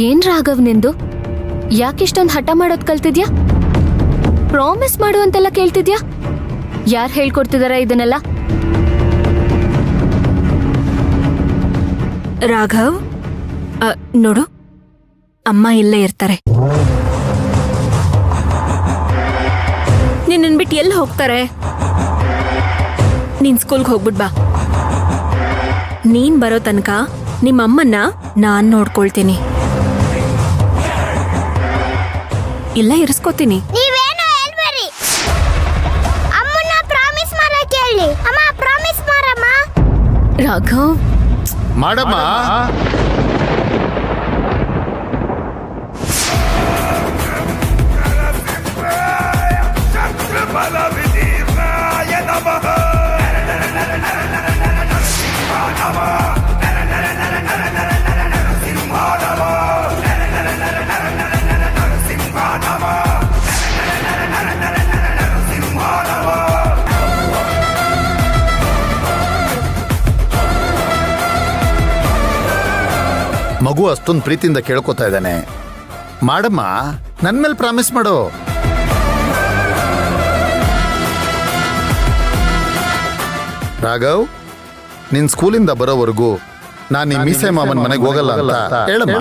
ಏನ್ ರಾಘವ್ ನಿಂದು? ಯಾಕಿಷ್ಟೊಂದು ಹಠ ಮಾಡೋದ್ ಕಲ್ತಿದ್ಯಾ? ಪ್ರಾಮಿಸ್ ಮಾಡು ಅಂತೆಲ್ಲ ಕೇಳ್ತಿದ್ಯಾ? ಯಾರು ಹೇಳ್ಕೊಡ್ತಿದಾರ ಇದನ್ನೆಲ್ಲ? ರಾಘವ್, ನೋಡು, ಅಮ್ಮ ಇಲ್ಲೇ ಇರ್ತಾರೆ. ನಿನ್ನನ್ ಬಿಟ್ಟು ಎಲ್ಲಿ ಹೋಗ್ತಾರೆ? ನೀನ್ ಸ್ಕೂಲ್ಗೆ ಹೋಗ್ಬಿಟ್ ಬಾ. ನೀನ್ ಬರೋ ತನಕ ನಿಮ್ಮಮ್ಮನ್ನ ನಾನ್ ನೋಡ್ಕೊಳ್ತೀನಿ. ಇಲ್ಲ ಇರಿಸ್ಕೋತೀನಿ. ನೀವೇನು ಹೇಳ್ಬೇಡಿ. ಅಮ್ಮನ ಪ್ರಾಮಿಸ್ ಮಾಡಕ್ಕೆ ಹೇಳಿ. ಅಮ್ಮ ಪ್ರಾಮಿಸ್ ಮಾಡಮ್ಮ. ರಾಘವ್ ಮಾಡಮ್ಮ. ಮಗು ಅಷ್ಟೊಂದು ಪ್ರೀತಿಯಿಂದ ಕೇಳ್ಕೊತಾ ಇದ್ದಾನೆ. ಮಾಡಮ್ಮ, ನನ್ ಮೇಲೆ ಪ್ರಾಮಿಸ್ ಮಾಡು. ರಾಘವ್, ನಿನ್ ಸ್ಕೂಲಿಂದ ಬರೋವರೆಗೂ ನಾನು ಈ ಮೀಸೆ ಮಾಮನ್ ಮನೆಗೆ ಹೋಗಲ್ಲ ಅಂತ ಹೇಳಮ್ಮ.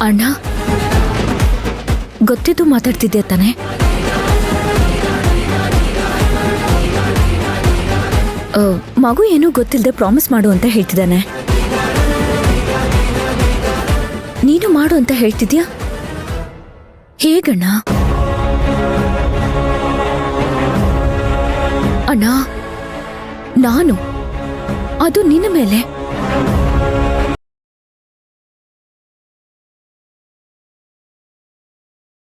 ಅಣ್ಣ, ಗೊತ್ತಿದ್ದು ಮಾತಾಡ್ತಿದ್ಯಾ ತಾನೆ? ಮಗು ಏನೂ ಗೊತ್ತಿಲ್ಲದೆ ಪ್ರಾಮಿಸ್ ಮಾಡು ಅಂತ ಹೇಳ್ತಿದ್ದಾನೆ. ನೀನು ಮಾಡು ಅಂತ ಹೇಳ್ತಿದ್ಯಾ? ಹೇಗಣ್ಣ? ಅಣ್ಣ, ನಾನು ಅದು ನಿನ್ನ ಮೇಲೆ